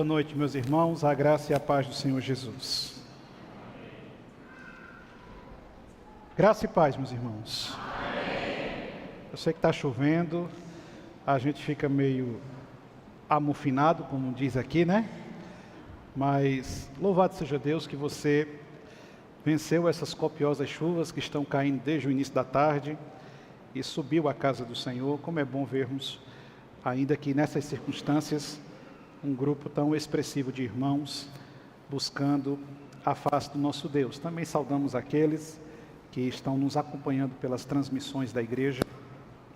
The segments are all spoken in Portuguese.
Boa noite, meus irmãos, a graça e a paz do Senhor Jesus. Graça e paz, meus irmãos. Eu sei que está chovendo, a gente fica meio amofinado, como diz aqui, né? Mas louvado seja Deus que você venceu essas copiosas chuvas que estão caindo desde o início da tarde e subiu à casa do Senhor. Como é bom vermos, ainda que nessas circunstâncias, um grupo tão expressivo de irmãos buscando a face do nosso Deus. Também saudamos aqueles que estão nos acompanhando pelas transmissões da igreja.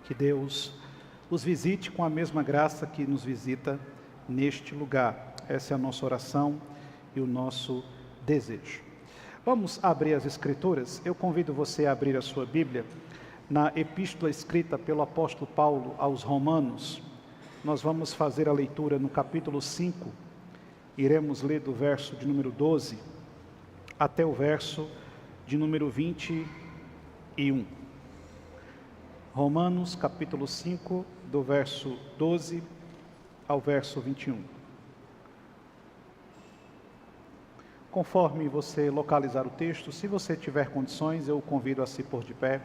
Que Deus os visite com a mesma graça que nos visita neste lugar. Essa é a nossa oração e o nosso desejo. Vamos abrir as Escrituras. Eu convido você a abrir a sua Bíblia na epístola escrita pelo apóstolo Paulo aos Romanos. Nós vamos fazer a leitura no capítulo 5, iremos ler do verso de número 12 até o verso de número 21. Romanos, capítulo 5, do verso 12 ao verso 21. Conforme você localizar o texto, se você tiver condições, eu o convido a se pôr de pé,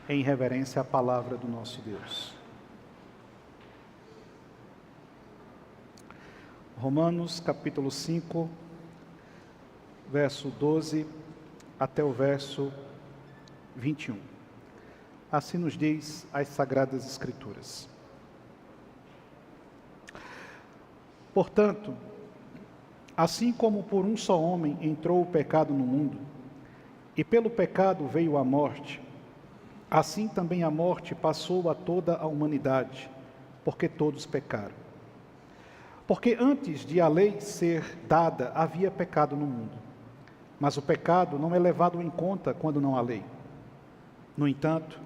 em reverência à palavra do nosso Deus. Romanos, capítulo 5, verso 12 até o verso 21. Assim nos diz as Sagradas Escrituras. Portanto, assim como por um só homem entrou o pecado no mundo, e pelo pecado veio a morte, assim também a morte passou a toda a humanidade, porque todos pecaram. Porque antes de a lei ser dada, havia pecado no mundo. Mas o pecado não é levado em conta quando não há lei. No entanto,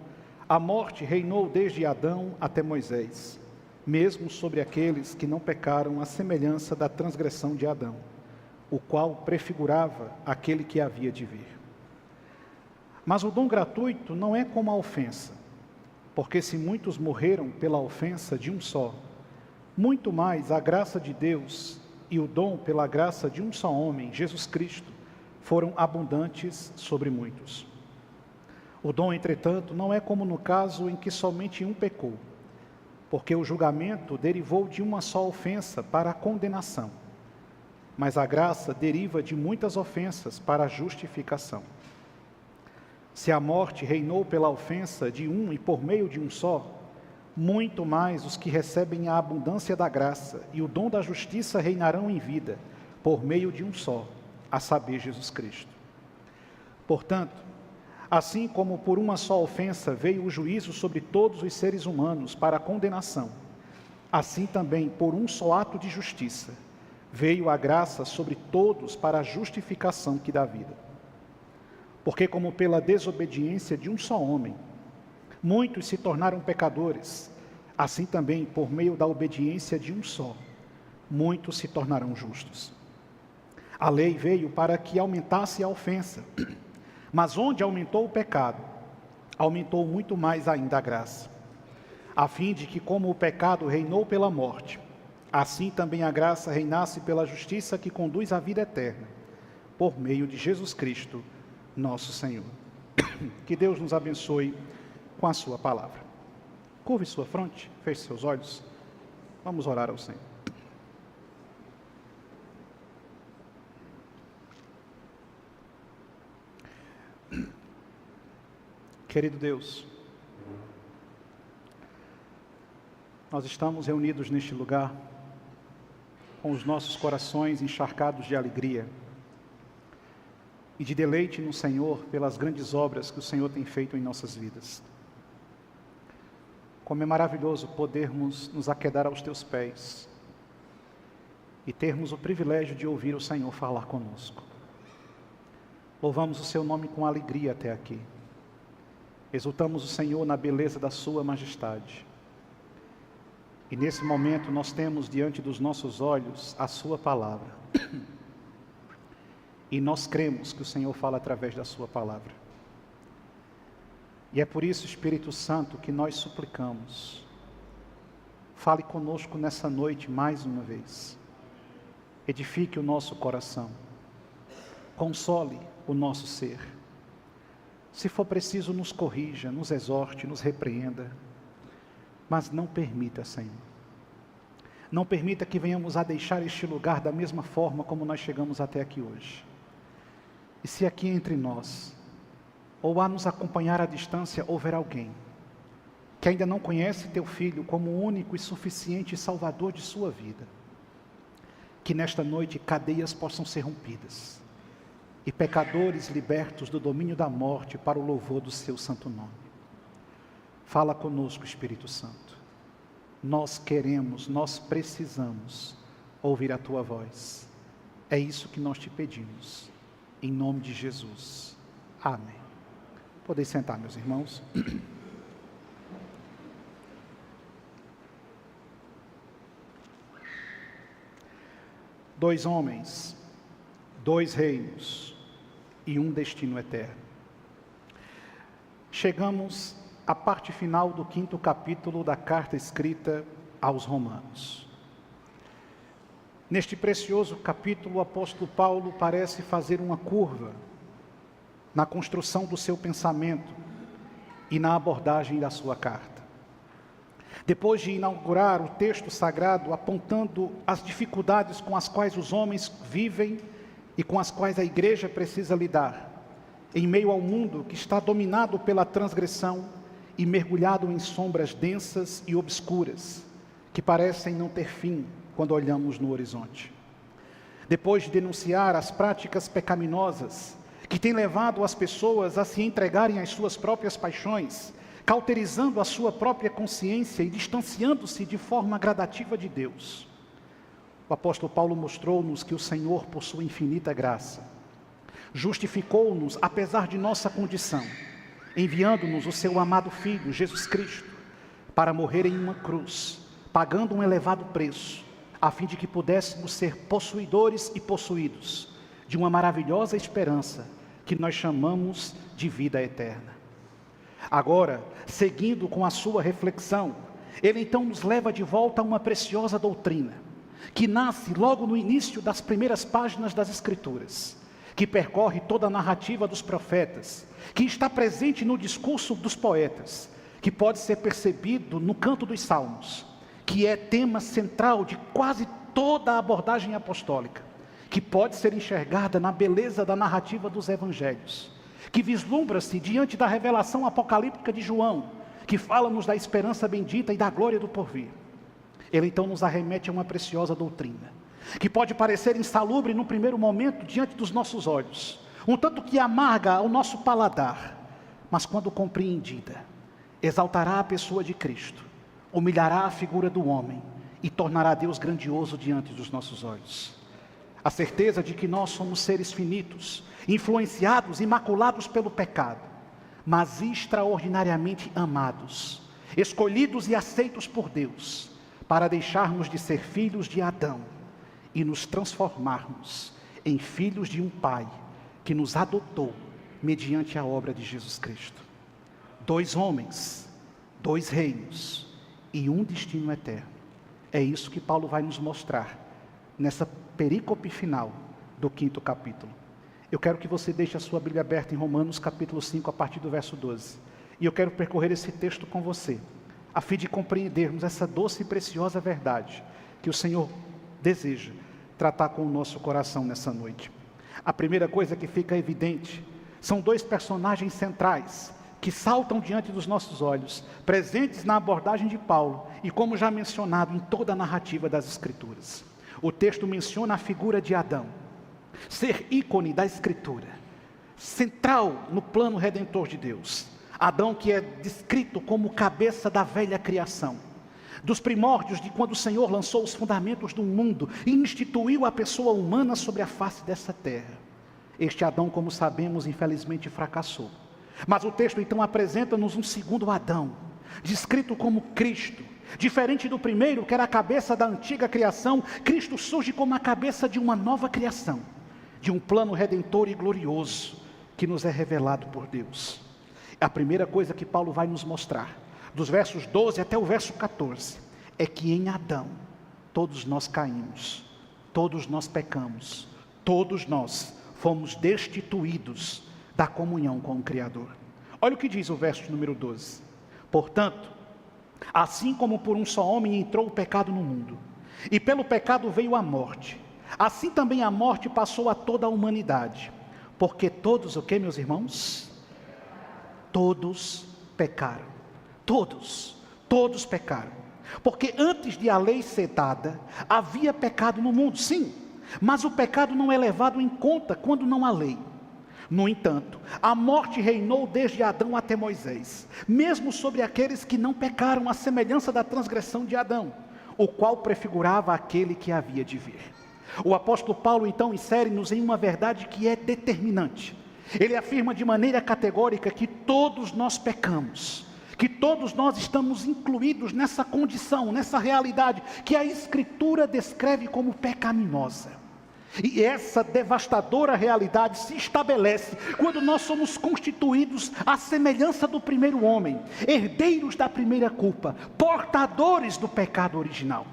a morte reinou desde Adão até Moisés, mesmo sobre aqueles que não pecaram à semelhança da transgressão de Adão, o qual prefigurava aquele que havia de vir. Mas o dom gratuito não é como a ofensa, porque se muitos morreram pela ofensa de um só, muito mais a graça de Deus e o dom pela graça de um só homem, Jesus Cristo, foram abundantes sobre muitos. O dom, entretanto, não é como no caso em que somente um pecou, porque o julgamento derivou de uma só ofensa para a condenação, mas a graça deriva de muitas ofensas para a justificação. Se a morte reinou pela ofensa de um e por meio de um só, muito mais os que recebem a abundância da graça e o dom da justiça reinarão em vida, por meio de um só, a saber, Jesus Cristo. Portanto, assim como por uma só ofensa veio o juízo sobre todos os seres humanos para a condenação, assim também por um só ato de justiça veio a graça sobre todos para a justificação que dá vida. Porque como pela desobediência de um só homem, muitos se tornaram pecadores, assim também, por meio da obediência de um só, muitos se tornarão justos. A lei veio para que aumentasse a ofensa, mas onde aumentou o pecado, aumentou muito mais ainda a graça, a fim de que, como o pecado reinou pela morte, assim também a graça reinasse pela justiça que conduz à vida eterna, por meio de Jesus Cristo, nosso Senhor. Que Deus nos abençoe com a sua palavra. Curve sua fronte, feche seus olhos. Vamos orar ao Senhor. Querido Deus, nós estamos reunidos neste lugar com os nossos corações encharcados de alegria e de deleite no Senhor pelas grandes obras que o Senhor tem feito em nossas vidas. Como é maravilhoso podermos nos aquedar aos teus pés e termos o privilégio de ouvir o Senhor falar conosco. Louvamos o seu nome com alegria até aqui. Exultamos o Senhor na beleza da sua majestade. E nesse momento nós temos diante dos nossos olhos a sua palavra. E nós cremos que o Senhor fala através da sua palavra. E é por isso, Espírito Santo, que nós suplicamos. Fale conosco nessa noite mais uma vez. edifique o nosso coração, console o nosso ser. Se for preciso, nos corrija, nos exorte, nos repreenda, mas não permita, Senhor. Não permita que venhamos a deixar este lugar da mesma forma como nós chegamos até aqui hoje. E se aqui entre nós, ou a nos acompanhar à distância, houver alguém que ainda não conhece Teu Filho como o único e suficiente Salvador de sua vida, que nesta noite cadeias possam ser rompidas e pecadores libertos do domínio da morte para o louvor do Seu santo nome. Fala conosco, Espírito Santo. Nós queremos, nós precisamos ouvir a Tua voz. É isso que nós te pedimos, em nome de Jesus. Amém. Podeis sentar, meus irmãos. Dois homens, dois reinos e um destino eterno. Chegamos à parte final do 5º capítulo da carta escrita aos Romanos. Neste precioso capítulo, o apóstolo Paulo parece fazer uma curva na construção do seu pensamento e na abordagem da sua carta. Depois de inaugurar o texto sagrado, apontando as dificuldades com as quais os homens vivem e com as quais a igreja precisa lidar, em meio ao mundo que está dominado pela transgressão e mergulhado em sombras densas e obscuras, que parecem não ter fim quando olhamos no horizonte. Depois de denunciar as práticas pecaminosas que têm levado as pessoas a se entregarem às suas próprias paixões, cauterizando a sua própria consciência e distanciando-se de forma gradativa de Deus, o apóstolo Paulo mostrou-nos que o Senhor, por sua infinita graça, justificou-nos apesar de nossa condição, enviando-nos o seu amado Filho, Jesus Cristo, para morrer em uma cruz, pagando um elevado preço, a fim de que pudéssemos ser possuidores e possuídos de uma maravilhosa esperança que nós chamamos de vida eterna. Agora, seguindo com a sua reflexão, ele então nos leva de volta a uma preciosa doutrina, que nasce logo no início das primeiras páginas das Escrituras, que percorre toda a narrativa dos profetas, que está presente no discurso dos poetas, que pode ser percebido no canto dos salmos, que é tema central de quase toda a abordagem apostólica, que pode ser enxergada na beleza da narrativa dos evangelhos, que vislumbra-se diante da revelação apocalíptica de João, que fala-nos da esperança bendita e da glória do porvir. Ele então nos arremete a uma preciosa doutrina, que pode parecer insalubre no primeiro momento diante dos nossos olhos, um tanto que amarga ao nosso paladar, mas quando compreendida, exaltará a pessoa de Cristo, humilhará a figura do homem e tornará Deus grandioso diante dos nossos olhos. A certeza de que nós somos seres finitos, influenciados e maculados pelo pecado, mas extraordinariamente amados, escolhidos e aceitos por Deus, para deixarmos de ser filhos de Adão e nos transformarmos em filhos de um Pai que nos adotou mediante a obra de Jesus Cristo. Dois homens, dois reinos e um destino eterno. É isso que Paulo vai nos mostrar nessa perícope final do 5º capítulo. Eu quero que você deixe a sua Bíblia aberta em Romanos capítulo 5, a partir do verso 12. E eu quero percorrer esse texto com você, a fim de compreendermos essa doce e preciosa verdade que o Senhor deseja tratar com o nosso coração nessa noite. A primeira coisa que fica evidente são dois personagens centrais que saltam diante dos nossos olhos, presentes na abordagem de Paulo e, como já mencionado, em toda a narrativa das Escrituras. O texto menciona a figura de Adão, ser ícone da Escritura, central no plano redentor de Deus. Adão, que é descrito como cabeça da velha criação, dos primórdios de quando o Senhor lançou os fundamentos do mundo e instituiu a pessoa humana sobre a face dessa terra. Este Adão, como sabemos, infelizmente fracassou. Mas o texto então apresenta-nos um segundo Adão, descrito como Cristo. Diferente do primeiro, que era a cabeça da antiga criação, Cristo surge como a cabeça de uma nova criação, de um plano redentor e glorioso, que nos é revelado por Deus. A primeira coisa que Paulo vai nos mostrar, dos versos 12 até o verso 14, é que em Adão, todos nós caímos, todos nós pecamos, todos nós fomos destituídos da comunhão com o Criador. Olha o que diz o verso número 12. Portanto, assim como por um só homem entrou o pecado no mundo, e pelo pecado veio a morte, assim também a morte passou a toda a humanidade, porque todos, o que, meus irmãos? Todos pecaram. Todos pecaram. Porque antes de a lei ser dada, havia pecado no mundo, sim, mas o pecado não é levado em conta quando não há lei. No entanto, a morte reinou desde Adão até Moisés, mesmo sobre aqueles que não pecaram, à semelhança da transgressão de Adão, o qual prefigurava aquele que havia de vir. O apóstolo Paulo então insere-nos em uma verdade que é determinante. Ele afirma de maneira categórica que todos nós pecamos, que todos nós estamos incluídos nessa condição, nessa realidade que a Escritura descreve como pecaminosa. E essa devastadora realidade se estabelece quando nós somos constituídos à semelhança do primeiro homem, herdeiros da primeira culpa, portadores do pecado original.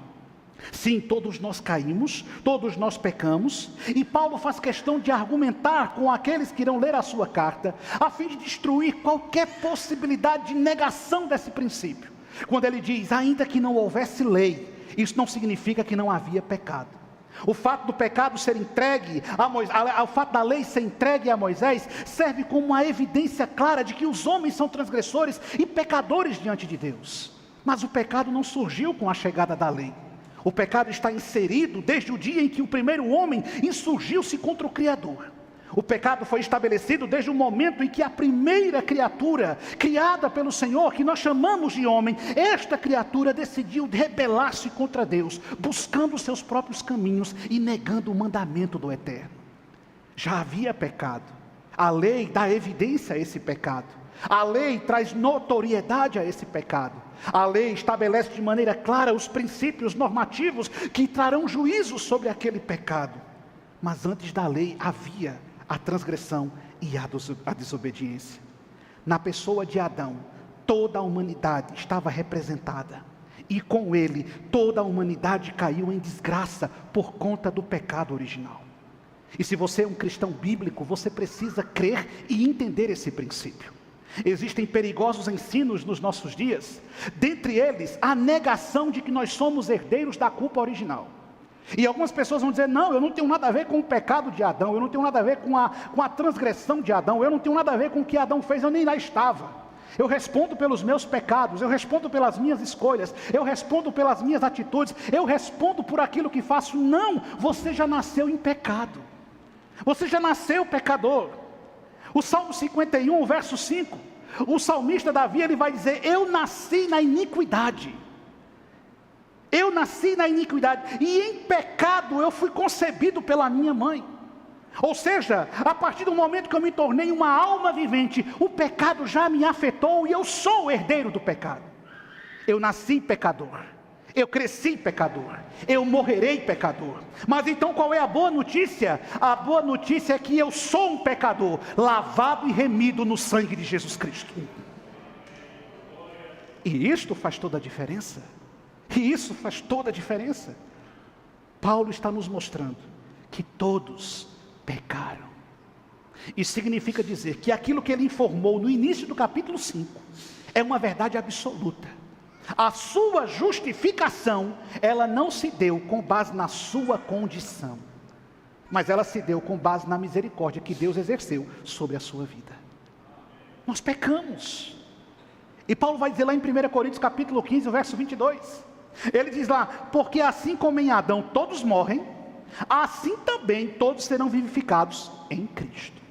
Sim, todos nós caímos, todos nós pecamos, e Paulo faz questão de argumentar com aqueles que irão ler a sua carta, a fim de destruir qualquer possibilidade de negação desse princípio. Quando ele diz, ainda que não houvesse lei, isso não significa que não havia pecado. O fato do pecado ser entregue a Moisés, o fato da lei ser entregue a Moisés, serve como uma evidência clara de que os homens são transgressores e pecadores diante de Deus. Mas o pecado não surgiu com a chegada da lei. O pecado está inserido desde o dia em que o primeiro homem insurgiu-se contra o Criador. O pecado foi estabelecido desde o momento em que a primeira criatura, criada pelo Senhor, que nós chamamos de homem, esta criatura decidiu rebelar-se contra Deus, buscando os seus próprios caminhos e negando o mandamento do Eterno. Já havia pecado. A lei dá evidência a esse pecado. A lei traz notoriedade a esse pecado. A lei estabelece de maneira clara os princípios normativos que trarão juízo sobre aquele pecado. Mas antes da lei havia a transgressão e a desobediência. Na pessoa de Adão, toda a humanidade estava representada. E com ele, toda a humanidade caiu em desgraça por conta do pecado original. E se você é um cristão bíblico, você precisa crer e entender esse princípio. Existem perigosos ensinos nos nossos dias, dentre eles a negação de que nós somos herdeiros da culpa original. E algumas pessoas vão dizer, não, eu não tenho nada a ver com o pecado de Adão, eu não tenho nada a ver com a transgressão de Adão, eu não tenho nada a ver com o que Adão fez, eu nem lá estava. Eu respondo pelos meus pecados, eu respondo pelas minhas escolhas, eu respondo pelas minhas atitudes, eu respondo por aquilo que faço. Não, você já nasceu em pecado, você já nasceu pecador. O Salmo 51, verso 5, o salmista Davi, ele vai dizer, eu nasci na iniquidade. Eu nasci na iniquidade, e em pecado eu fui concebido pela minha mãe. Ou seja, a partir do momento que eu me tornei uma alma vivente, o pecado já me afetou, e eu sou o herdeiro do pecado. Eu nasci pecador, eu cresci pecador, eu morrerei pecador. Mas então qual é a boa notícia? A boa notícia é que eu sou um pecador, lavado e remido no sangue de Jesus Cristo. E isto faz toda a diferença. E isso faz toda a diferença. Paulo está nos mostrando que todos pecaram. Isso significa dizer que aquilo que ele informou no início do capítulo 5 é uma verdade absoluta. A sua justificação, ela não se deu com base na sua condição, mas ela se deu com base na misericórdia que Deus exerceu sobre a sua vida. Nós pecamos. E Paulo vai dizer lá em 1 Coríntios capítulo 15, verso 22. Ele diz lá, porque assim como em Adão todos morrem, assim também todos serão vivificados em Cristo.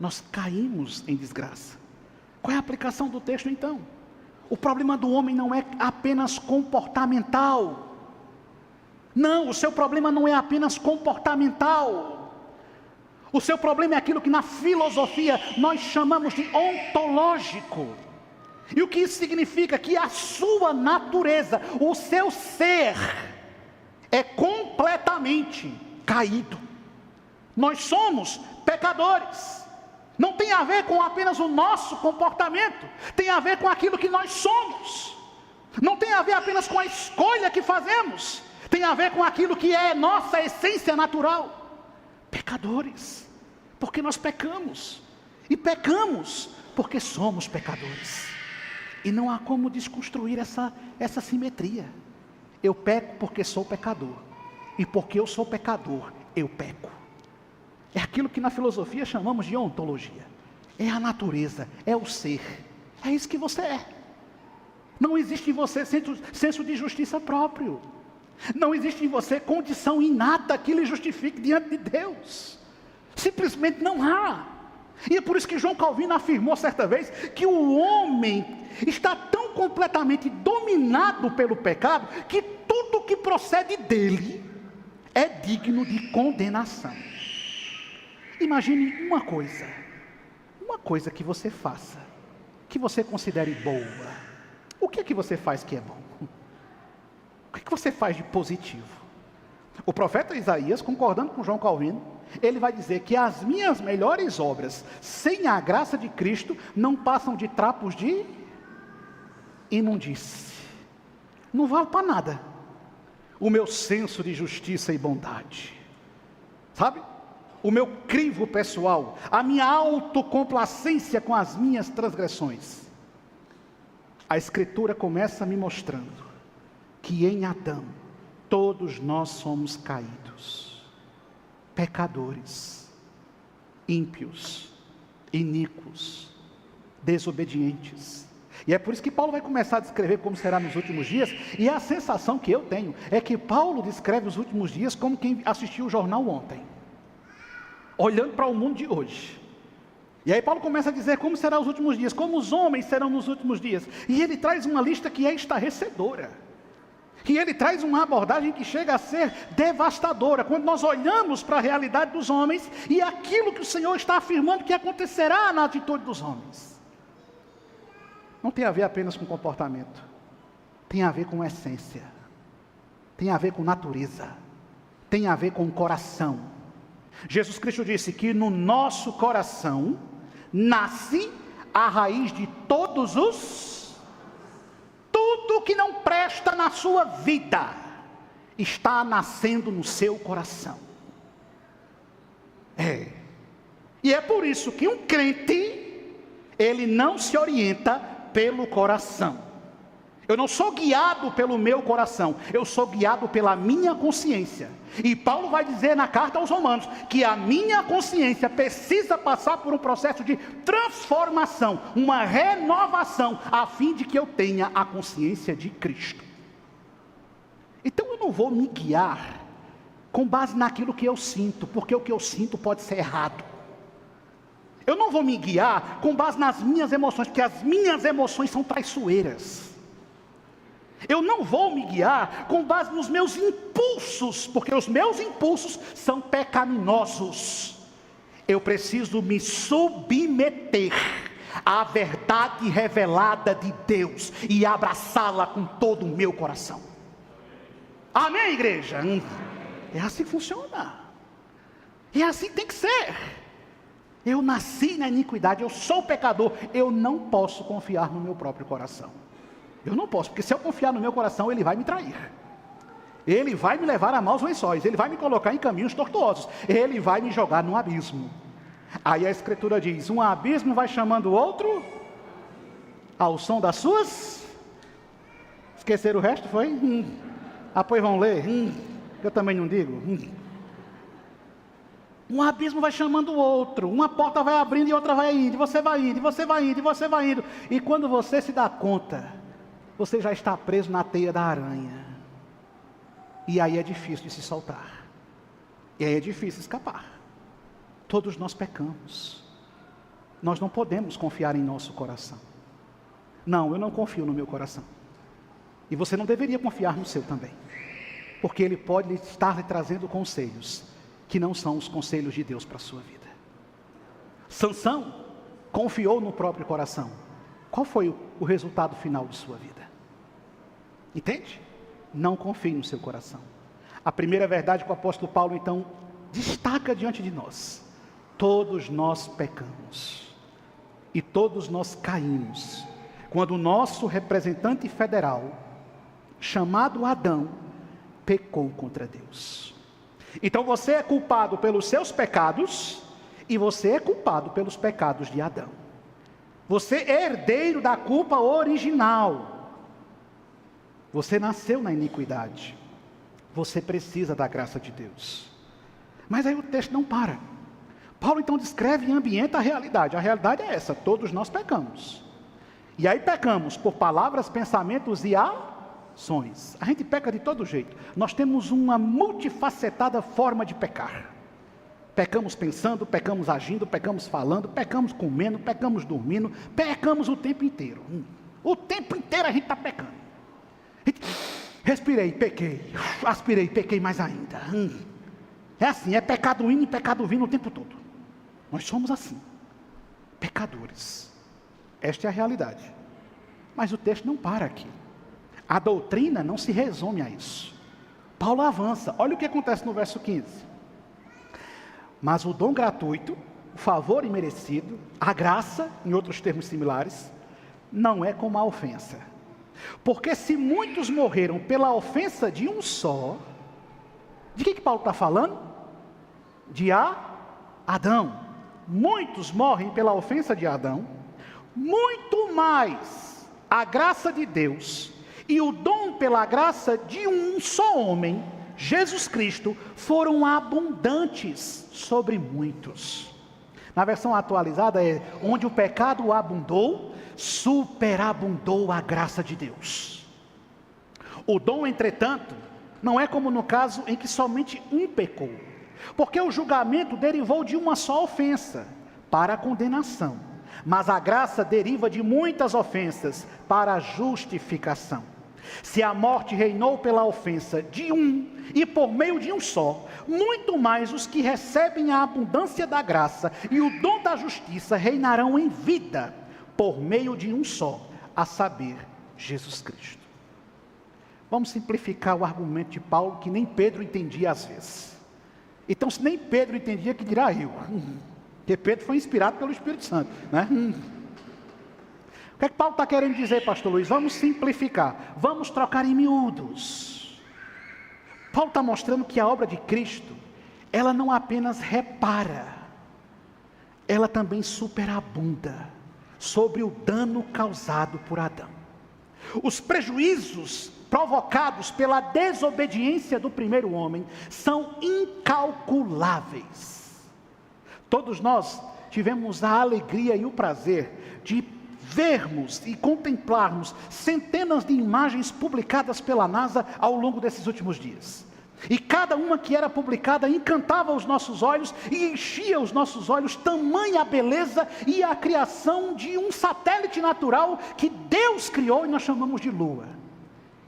Nós caímos em desgraça. Qual é a aplicação do texto então? O problema do homem não é apenas comportamental. Não, o seu problema não é apenas comportamental. O seu problema é aquilo que na filosofia nós chamamos de ontológico. E o que isso significa? Que a sua natureza, o seu ser, é completamente caído. Nós somos pecadores. Não tem a ver com apenas o nosso comportamento, tem a ver com aquilo que nós somos. Não tem a ver apenas com a escolha que fazemos, tem a ver com aquilo que é nossa essência natural. Pecadores, porque nós pecamos, e pecamos porque somos pecadores, e não há como desconstruir essa simetria. Eu peco porque sou pecador, e porque eu sou pecador, eu peco. É aquilo que na filosofia chamamos de ontologia, é a natureza, é o ser, é isso que você é. Não existe em você senso de justiça próprio. Não existe em você condição inata que lhe justifique diante de Deus. Simplesmente não há. E é por isso que João Calvino afirmou certa vez que o homem está tão completamente dominado pelo pecado que tudo que procede dele é digno de condenação. Imagine uma coisa que você faça, que você considere boa. O que é que você faz que é bom? O que é que você faz de positivo? O profeta Isaías, concordando com João Calvino, ele vai dizer que as minhas melhores obras, sem a graça de Cristo, não passam de trapos de imundície. Não vale para nada o meu senso de justiça e bondade, sabe? O meu crivo pessoal, a minha autocomplacência com as minhas transgressões. A Escritura começa me mostrando que em Adão, todos nós somos caídos, pecadores, ímpios, iníquos, desobedientes. E é por isso que Paulo vai começar a descrever como será nos últimos dias, e a sensação que eu tenho é que Paulo descreve os últimos dias como quem assistiu o jornal ontem, olhando para o mundo de hoje. E aí Paulo começa a dizer como serão os últimos dias, como os homens serão nos últimos dias. E ele traz uma lista que é estarrecedora. E ele traz uma abordagem que chega a ser devastadora, quando nós olhamos para a realidade dos homens e aquilo que o Senhor está afirmando que acontecerá na atitude dos homens. Não tem a ver apenas com comportamento, tem a ver com essência, tem a ver com natureza, tem a ver com coração. Jesus Cristo disse que no nosso coração nasce a raiz de tudo que não presta na sua vida, está nascendo no seu coração. E é por isso que um crente, ele não se orienta pelo coração. Eu não sou guiado pelo meu coração, eu sou guiado pela minha consciência. E Paulo vai dizer na carta aos Romanos, que a minha consciência precisa passar por um processo de transformação, uma renovação, a fim de que eu tenha a consciência de Cristo. Então eu não vou me guiar com base naquilo que eu sinto, porque o que eu sinto pode ser errado. Eu não vou me guiar com base nas minhas emoções, porque as minhas emoções são traiçoeiras. Eu não vou me guiar com base nos meus impulsos, porque os meus impulsos são pecaminosos. Eu preciso me submeter à verdade revelada de Deus e abraçá-la com todo o meu coração. Amém, igreja? É assim que funciona. E assim tem que ser. Eu nasci na iniquidade, eu sou pecador, eu não posso confiar no meu próprio coração. Eu não posso, porque se eu confiar no meu coração, ele vai me trair. Ele vai me levar a maus lençóis, ele vai me colocar em caminhos tortuosos, ele vai me jogar num abismo. Aí a Escritura diz, um abismo vai chamando o outro, ao som das suas... Esqueceram o resto, foi? Pois vão ler? Eu também não digo. Um abismo vai chamando o outro, uma porta vai abrindo e outra vai indo, e você vai indo, e você vai indo, e você vai indo. E quando você se dá conta, você já está preso na teia da aranha. E aí é difícil de se soltar. E aí é difícil escapar. Todos nós pecamos. Nós não podemos confiar em nosso coração. Não, eu não confio no meu coração. E você não deveria confiar no seu também. Porque ele pode estar lhe trazendo conselhos que não são os conselhos de Deus para a sua vida. Sansão confiou no próprio coração. Qual foi o resultado final de sua vida? Entende? Não confie no seu coração. A primeira verdade que o apóstolo Paulo então destaca diante de nós: todos nós pecamos e todos nós caímos quando o nosso representante federal, chamado Adão, pecou contra Deus. Então você é culpado pelos seus pecados e você é culpado pelos pecados de Adão. Você é herdeiro da culpa original. Você nasceu na iniquidade. Você precisa da graça de Deus. Mas aí o texto não para. Paulo então descreve e ambienta a realidade. A realidade é essa: todos nós pecamos. E aí pecamos por palavras, pensamentos e ações. A gente peca de todo jeito. Nós temos uma multifacetada forma de pecar. Pecamos pensando, pecamos agindo, pecamos falando, pecamos comendo, pecamos dormindo, pecamos o tempo inteiro. O tempo inteiro a gente está pecando. Respirei, pequei. Aspirei, pequei mais ainda. É assim, é pecado indo e pecado vindo o tempo todo. Nós somos assim, pecadores. Esta é a realidade. Mas o texto não para aqui. A doutrina não se resume a isso. Paulo avança. Olha o que acontece no verso 15. Mas o dom gratuito, o favor imerecido, a graça, em outros termos similares, não é como a ofensa. Porque se muitos morreram pela ofensa de um só, de que Paulo está falando? De Adão. Muitos morrem pela ofensa de Adão, muito mais a graça de Deus e o dom pela graça de um só homem, Jesus Cristo, foram abundantes sobre muitos. Na versão atualizada é: onde o pecado abundou, superabundou a graça de Deus. O dom, entretanto, não é como no caso em que somente um pecou, porque o julgamento derivou de uma só ofensa, para a condenação, mas a graça deriva de muitas ofensas, para a justificação. Se a morte reinou pela ofensa de um, e por meio de um só, muito mais os que recebem a abundância da graça e o dom da justiça reinarão em vida, por meio de um só, a saber, Jesus Cristo. Vamos simplificar o argumento de Paulo, que nem Pedro entendia às vezes. Então, se nem Pedro entendia, que dirá eu? Porque Pedro foi inspirado pelo Espírito Santo, né? O que é que Paulo está querendo dizer, pastor Luiz? Vamos simplificar, vamos trocar em miúdos. Paulo está mostrando que a obra de Cristo, ela não apenas repara, ela também superabunda sobre o dano causado por Adão. Os prejuízos provocados pela desobediência do primeiro homem são incalculáveis. Todos nós tivemos a alegria e o prazer de vermos e contemplarmos centenas de imagens publicadas pela NASA ao longo desses últimos dias. E cada uma que era publicada encantava os nossos olhos e enchia os nossos olhos, tamanha a beleza e a criação de um satélite natural que Deus criou e nós chamamos de Lua.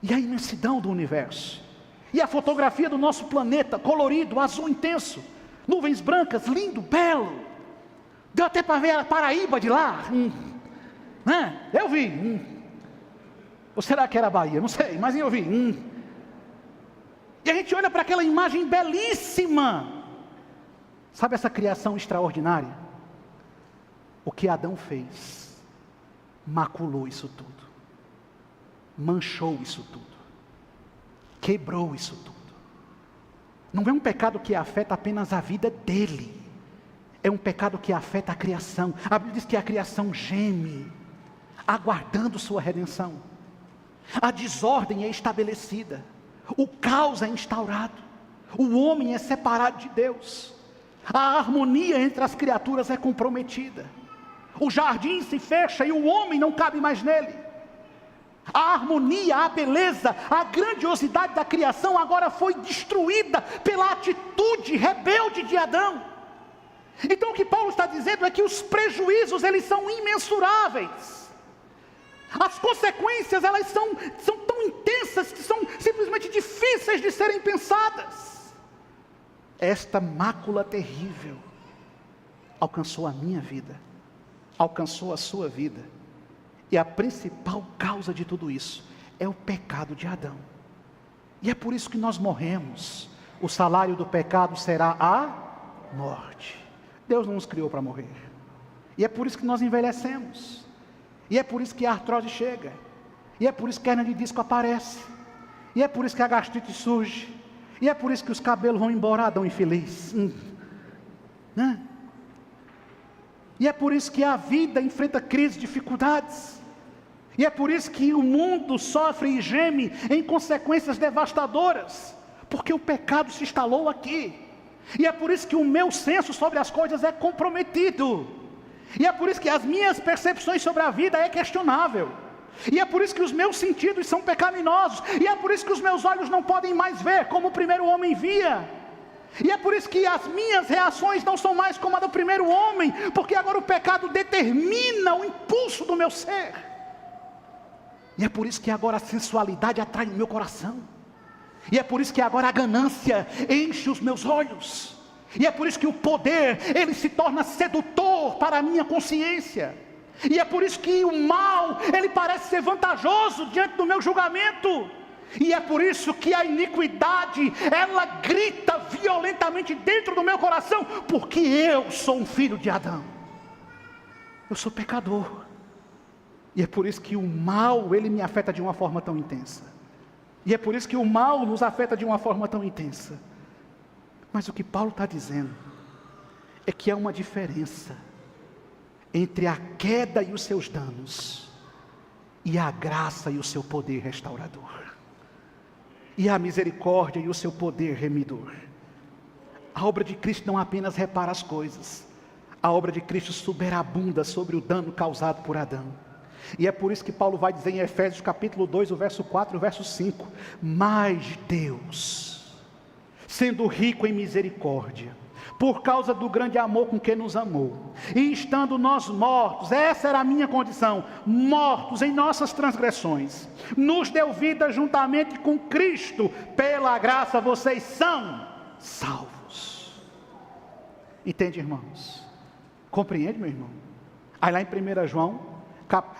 E a imensidão do universo. E a fotografia do nosso planeta, colorido, azul intenso, nuvens brancas, lindo, belo. Deu até para ver a Paraíba de lá. Né? Eu vi. Ou será que era a Bahia? Não sei, mas eu vi. E a gente olha para aquela imagem belíssima. Sabe essa criação extraordinária? O que Adão fez maculou isso tudo, manchou isso tudo, quebrou isso tudo. Não é um pecado que afeta apenas a vida dele, é um pecado que afeta a criação. A Bíblia diz que a criação geme, aguardando sua redenção. A desordem é estabelecida, o caos é instaurado, o homem é separado de Deus, a harmonia entre as criaturas é comprometida, o jardim se fecha e o homem não cabe mais nele. A harmonia, a beleza, a grandiosidade da criação agora foi destruída pela atitude rebelde de Adão. Então o que Paulo está dizendo é que os prejuízos, eles são imensuráveis. As consequências, elas são tão intensas que são simplesmente difíceis de serem pensadas. Esta mácula terrível alcançou a minha vida, alcançou a sua vida. E a principal causa de tudo isso é o pecado de Adão. E é por isso que nós morremos. O salário do pecado será a morte. Deus não nos criou para morrer. E é por isso que nós envelhecemos. E é por isso que a artrose chega. E é por isso que a hernia de disco aparece. E é por isso que a gastrite surge. E é por isso que os cabelos vão embora, Adão infeliz. Né? E é por isso que a vida enfrenta crises, dificuldades. E é por isso que o mundo sofre e geme em consequências devastadoras. Porque o pecado se instalou aqui. E é por isso que o meu senso sobre as coisas é comprometido. E é por isso que as minhas percepções sobre a vida é questionável. E é por isso que os meus sentidos são pecaminosos. E é por isso que os meus olhos não podem mais ver como o primeiro homem via. E é por isso que as minhas reações não são mais como a do primeiro homem. Porque agora o pecado determina o impulso do meu ser. E é por isso que agora a sensualidade atrai o meu coração. E é por isso que agora a ganância enche os meus olhos. E é por isso que o poder, ele se torna sedutor para a minha consciência. E é por isso que o mal, ele parece ser vantajoso diante do meu julgamento. E é por isso que a iniquidade, ela grita violentamente dentro do meu coração. Porque eu sou um filho de Adão. Eu sou pecador. E é por isso que o mal, ele me afeta de uma forma tão intensa. E é por isso que o mal nos afeta de uma forma tão intensa. Mas o que Paulo está dizendo é que há uma diferença entre a queda e os seus danos, e a graça e o seu poder restaurador, e a misericórdia e o seu poder remidor. A obra de Cristo não apenas repara as coisas, a obra de Cristo superabunda sobre o dano causado por Adão. E é por isso que Paulo vai dizer em Efésios capítulo 2, o verso 4 e o verso 5, mas Deus, sendo rico em misericórdia, por causa do grande amor com que nos amou, e estando nós mortos, essa era a minha condição, mortos em nossas transgressões, nos deu vida juntamente com Cristo, pela graça vocês são salvos. Entende, irmãos? Compreende, meu irmão? Aí lá em 1 João,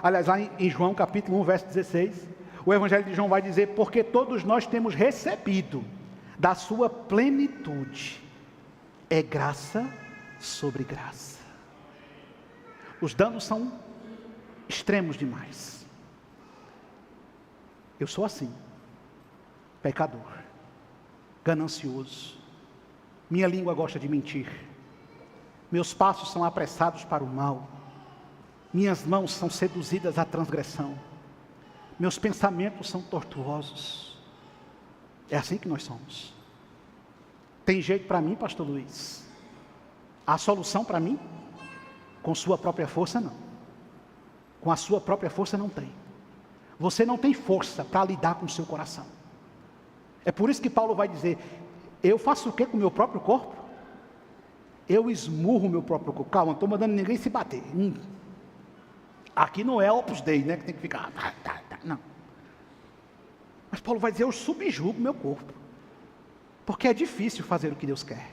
aliás, lá em João capítulo 1, verso 16, o Evangelho de João vai dizer, porque todos nós temos recebido da sua plenitude, é graça sobre graça. Os danos são extremos demais. Eu sou assim, pecador, ganancioso, minha língua gosta de mentir, meus passos são apressados para o mal, minhas mãos são seduzidas à transgressão, meus pensamentos são tortuosos. É assim que nós somos. Tem jeito para mim, pastor Luiz? Há solução para mim? Com sua própria força, não. Com a sua própria força, não tem. Você não tem força para lidar com o seu coração. É por isso que Paulo vai dizer, eu faço o que com o meu próprio corpo? Eu esmurro o meu próprio corpo. Calma, não estou mandando ninguém se bater. Aqui não é Opus Dei, né? Que tem que ficar... Não. Mas Paulo vai dizer, eu subjugo o meu corpo. Porque é difícil fazer o que Deus quer.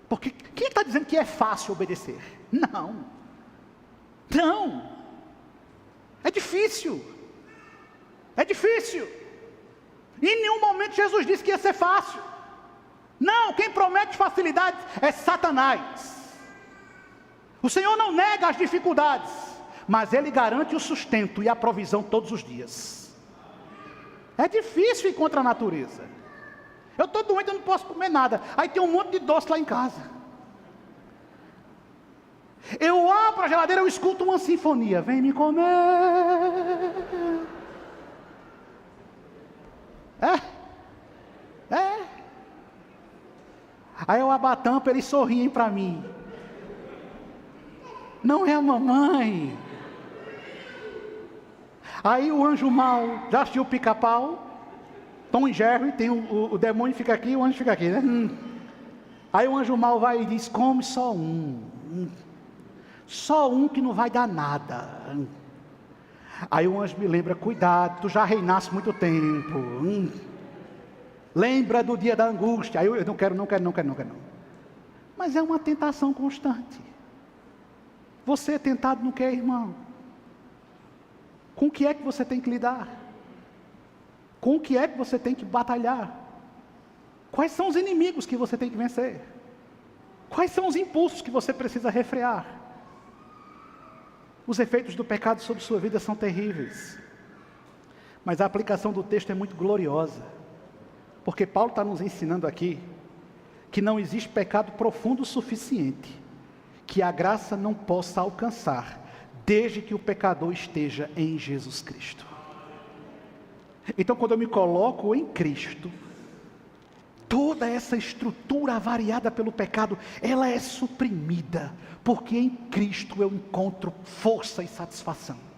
Porque quem está dizendo que é fácil obedecer? Não. Não. É difícil. É difícil. E em nenhum momento Jesus disse que ia ser fácil. Não, quem promete facilidade é Satanás. O Senhor não nega as dificuldades, mas Ele garante o sustento e a provisão todos os dias. É difícil ir contra a natureza. Eu estou doente, eu não posso comer nada. Aí tem um monte de doce lá em casa. Eu abro a geladeira, eu escuto uma sinfonia. Vem me comer. Aí eu abro a tampa, eles sorriem para mim. Não é a mamãe. Aí o anjo mau, já assistiu o Pica-Pau? Tom e Jerry, tem o demônio fica aqui, o anjo fica aqui, né? Aí o anjo mau vai e diz, come só um. Só um que não vai dar nada. Aí o anjo me lembra, cuidado, tu já reinaste muito tempo. Lembra do dia da angústia. Aí eu não quero. Mas é uma tentação constante. Você é tentado no que, irmão? Com o que é que você tem que lidar? Com o que é que você tem que batalhar? Quais são os inimigos que você tem que vencer? Quais são os impulsos que você precisa refrear? Os efeitos do pecado sobre sua vida são terríveis. Mas a aplicação do texto é muito gloriosa, porque Paulo está nos ensinando aqui que não existe pecado profundo o suficiente que a graça não possa alcançar, desde que o pecador esteja em Jesus Cristo. Então, quando eu me coloco em Cristo, toda essa estrutura variada pelo pecado, ela é suprimida, porque em Cristo eu encontro força e satisfação.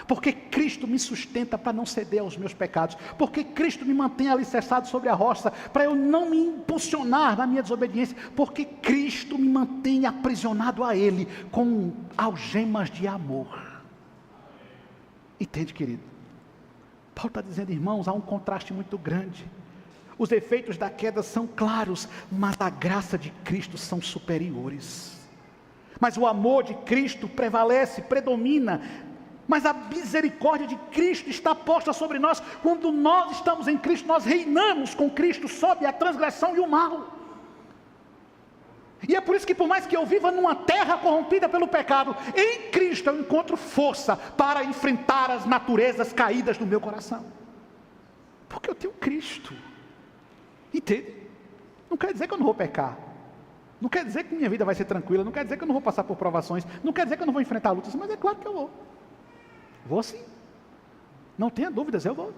Porque Cristo me sustenta para não ceder aos meus pecados, porque Cristo me mantém alicerçado sobre a rocha, para eu não me impulsionar na minha desobediência, porque Cristo me mantém aprisionado a Ele, com algemas de amor. Entende, querido? Paulo está dizendo, irmãos, há um contraste muito grande. Os efeitos da queda são claros, mas a graça de Cristo são superiores. Mas o amor de Cristo prevalece, predomina. Mas a misericórdia de Cristo está posta sobre nós. Quando nós estamos em Cristo, nós reinamos com Cristo sobre a transgressão e o mal. E é por isso que, por mais que eu viva numa terra corrompida pelo pecado, em Cristo eu encontro força para enfrentar as naturezas caídas do meu coração. Porque eu tenho Cristo. Entende? Não quer dizer que eu não vou pecar. Não quer dizer que minha vida vai ser tranquila. Não quer dizer que eu não vou passar por provações. Não quer dizer que eu não vou enfrentar lutas. Mas é claro que eu vou. Vou sim. Não tenha dúvidas, eu vou.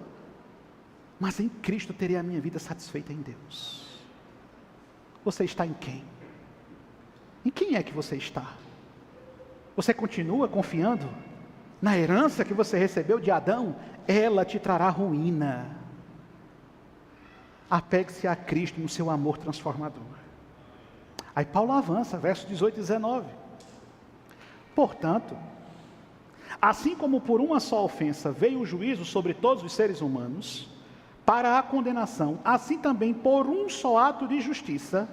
Mas em Cristo terei a minha vida satisfeita em Deus. Você está em quem? Em quem é que você está? Você continua confiando na herança que você recebeu de Adão? Ela te trará ruína. Apegue-se a Cristo no seu amor transformador. Aí Paulo avança, versos 18 e 19. Portanto, assim como por uma só ofensa veio o juízo sobre todos os seres humanos, para a condenação, assim também por um só ato de justiça,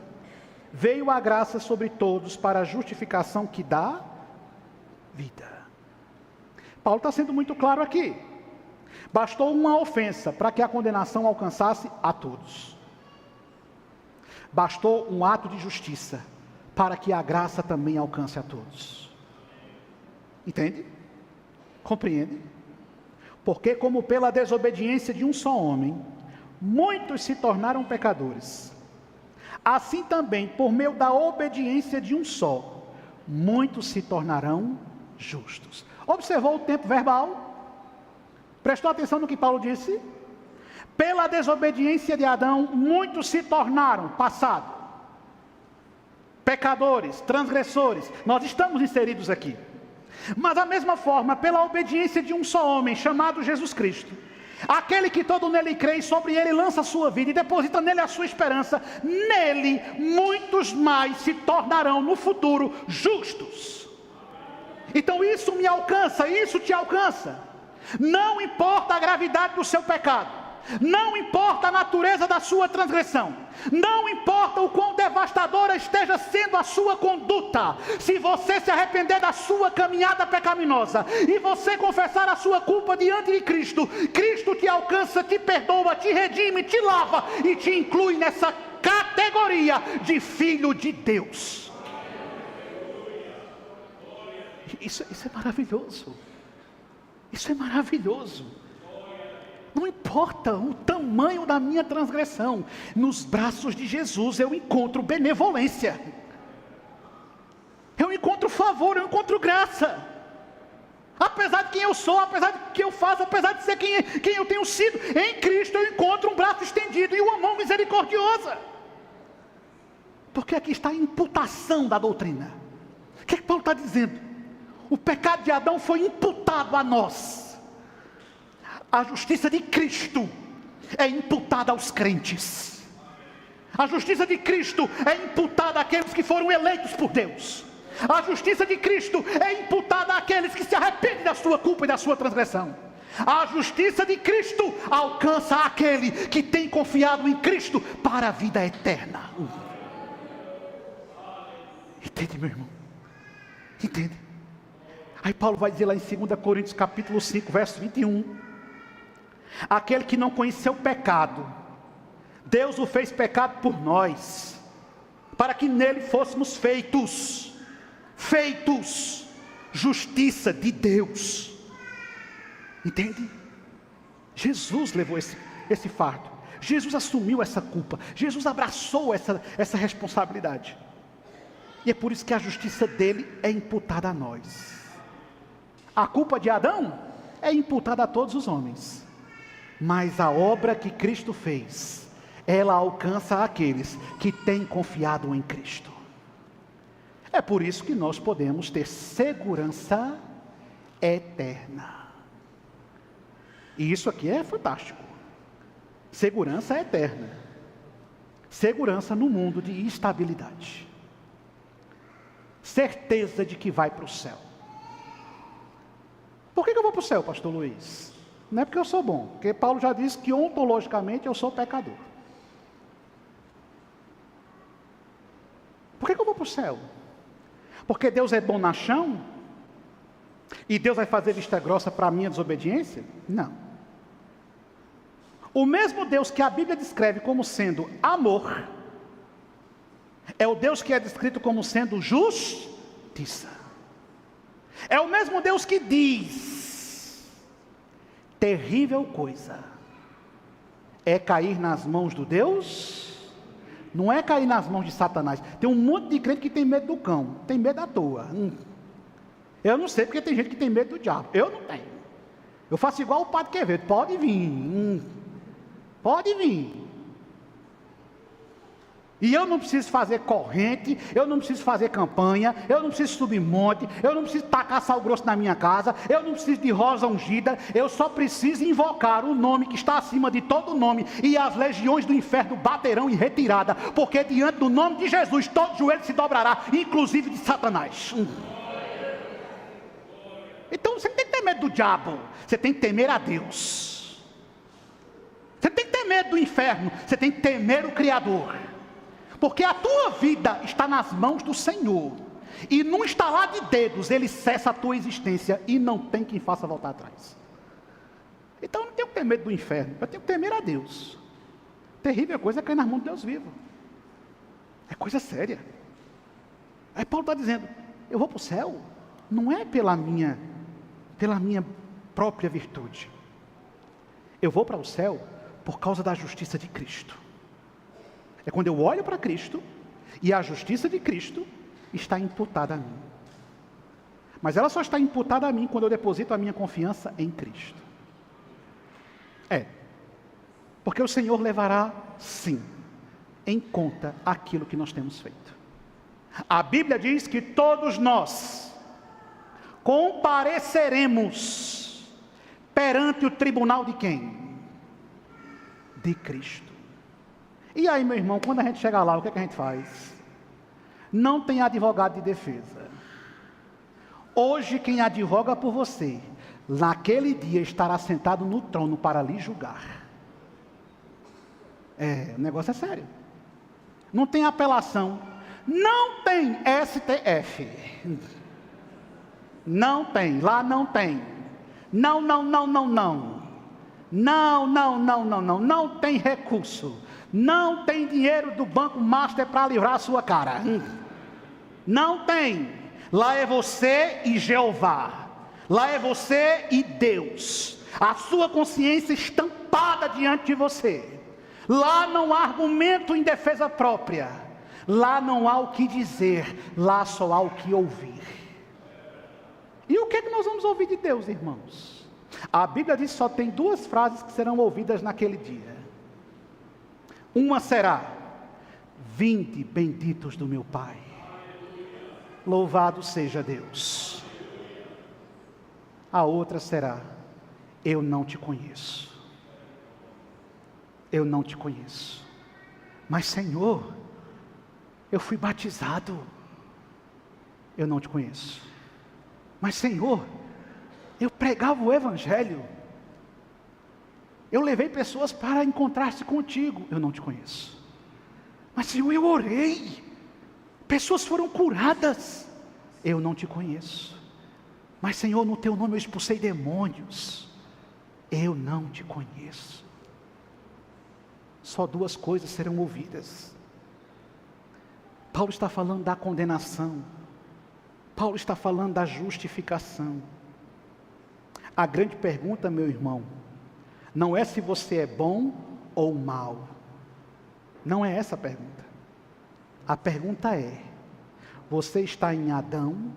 veio a graça sobre todos para a justificação que dá vida. Paulo está sendo muito claro aqui. Bastou uma ofensa para que a condenação alcançasse a todos. Bastou um ato de justiça para que a graça também alcance a todos. Entende? Compreende? Porque como pela desobediência de um só homem, muitos se tornaram pecadores, assim também por meio da obediência de um só, muitos se tornarão justos. Observou o tempo verbal? Prestou atenção no que Paulo disse? Pela desobediência de Adão, muitos se tornaram, passado, pecadores, transgressores. Nós estamos inseridos aqui. Mas da mesma forma, pela obediência de um só homem, chamado Jesus Cristo, aquele que todo nele crê e sobre ele lança a sua vida e deposita nele a sua esperança, nele muitos mais se tornarão no futuro justos. Então isso me alcança, isso te alcança. Não importa a gravidade do seu pecado, não importa a natureza da sua transgressão, não importa o quão devastadora esteja sendo a sua conduta, se você se arrepender da sua caminhada pecaminosa e você confessar a sua culpa diante de Cristo, Cristo te alcança, te perdoa, te redime, te lava e te inclui nessa categoria de filho de Deus. Isso é maravilhoso. Isso é maravilhoso. Não importa o tamanho da minha transgressão, nos braços de Jesus eu encontro benevolência, eu encontro favor, eu encontro graça. Apesar de quem eu sou, apesar do que eu faço, apesar de ser quem eu tenho sido, em Cristo eu encontro um braço estendido e uma mão misericordiosa. Porque aqui está a imputação da doutrina. O que Paulo está dizendo? O pecado de Adão foi imputado a nós. A justiça de Cristo é imputada aos crentes. A justiça de Cristo é imputada àqueles que foram eleitos por Deus. A justiça de Cristo é imputada àqueles que se arrependem da sua culpa e da sua transgressão. A justiça de Cristo alcança aquele que tem confiado em Cristo para a vida eterna. Entende, meu irmão? Entende? Aí Paulo vai dizer lá em 2 Coríntios capítulo 5, verso 21. Aquele que não conheceu pecado, Deus o fez pecado por nós, para que nele fôssemos feitos justiça de Deus. Entende? Jesus levou esse fardo. Jesus assumiu essa culpa. Jesus abraçou essa responsabilidade. E é por isso que a justiça dele é imputada a nós. A culpa de Adão é imputada a todos os homens. Mas a obra que Cristo fez, ela alcança aqueles que têm confiado em Cristo. É por isso que nós podemos ter segurança eterna. E isso aqui é fantástico. Segurança eterna. Segurança no mundo de instabilidade. Certeza de que vai para o céu. Por que eu vou para o céu, pastor Luiz? Não é porque eu sou bom, porque Paulo já disse que ontologicamente eu sou pecador. Por que eu vou para o céu? Porque Deus é bonachão? E Deus vai fazer vista grossa para a minha desobediência? Não. O mesmo Deus que a Bíblia descreve como sendo amor, é o Deus que é descrito como sendo justiça. É o mesmo Deus que diz: terrível coisa é cair nas mãos do Deus, não é cair nas mãos de Satanás. Tem um monte de crente que tem medo do cão, tem medo à toa. Eu não sei porque tem gente que tem medo do diabo, eu não tenho. Eu faço igual o padre Quevedo, pode vir, pode vir. E eu não preciso fazer corrente, eu não preciso fazer campanha, eu não preciso subir monte, eu não preciso tacar sal grosso na minha casa, eu não preciso de rosa ungida, eu só preciso invocar o nome que está acima de todo nome, e as legiões do inferno baterão em retirada, porque diante do nome de Jesus, todo joelho se dobrará, inclusive de Satanás. Então você não tem que ter medo do diabo, você tem que temer a Deus. Você tem que ter medo do inferno, você tem que temer o Criador. Porque a tua vida está nas mãos do Senhor. E num estalar de dedos, Ele cessa a tua existência e não tem quem faça voltar atrás. Então eu não tenho que ter medo do inferno, eu tenho que temer a Deus. Terrível coisa é cair nas mãos de Deus vivo. É coisa séria. Aí Paulo está dizendo, eu vou para o céu, não é pela minha própria virtude. Eu vou para o céu por causa da justiça de Cristo. É quando eu olho para Cristo e a justiça de Cristo está imputada a mim. Mas ela só está imputada a mim quando eu deposito a minha confiança em Cristo. Porque o Senhor levará, sim, em conta aquilo que nós temos feito. A Bíblia diz que todos nós compareceremos perante o tribunal de quem? De Cristo. E aí, meu irmão, quando a gente chega lá, o que é que a gente faz? Não tem advogado de defesa. Hoje, quem advoga por você, naquele dia estará sentado no trono para lhe julgar. O negócio é sério. Não tem apelação. Não tem STF. Não tem, lá não tem. Não. Não tem recurso. Não tem dinheiro do Banco Master para livrar a sua cara. Não tem. Lá é você e Jeová. Lá é você e Deus. A sua consciência estampada diante de você. Lá não há argumento em defesa própria. Lá não há o que dizer. Lá só há o que ouvir. E o que é que nós vamos ouvir de Deus, irmãos? A Bíblia diz que só tem duas frases que serão ouvidas naquele dia. Uma será: vinde benditos do meu Pai. Louvado seja Deus. A outra será: eu não te conheço. Eu não te conheço. Mas Senhor, eu fui batizado. Eu não te conheço. Mas Senhor, eu pregava o Evangelho. Eu levei pessoas para encontrar-se contigo. Eu não te conheço. Mas Senhor, eu orei. Pessoas foram curadas. Eu não te conheço. Mas Senhor, no teu nome eu expulsei demônios. Eu não te conheço. Só duas coisas serão ouvidas. Paulo está falando da condenação. Paulo está falando da justificação. A grande pergunta, meu irmão, Não é se você é bom ou mal. Não é essa a pergunta. A pergunta é: você está em Adão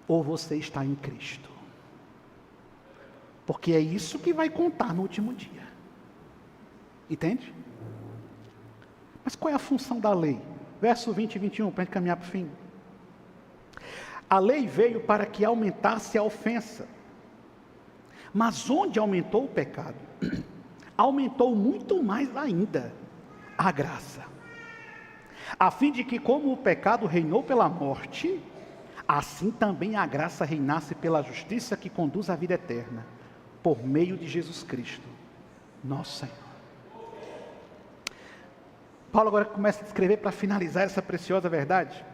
ou você está em Cristo? Porque é isso que vai contar no último dia. Entende? Mas qual é a função da lei? Verso 20 e 21, para a gente caminhar para o fim. A lei veio para que aumentasse a ofensa. Mas onde aumentou o pecado, aumentou muito mais ainda a graça. A fim de que, como o pecado reinou pela morte, assim também a graça reinasse pela justiça que conduz à vida eterna, por meio de Jesus Cristo, nosso Senhor. Paulo agora começa a escrever para finalizar essa preciosa verdade,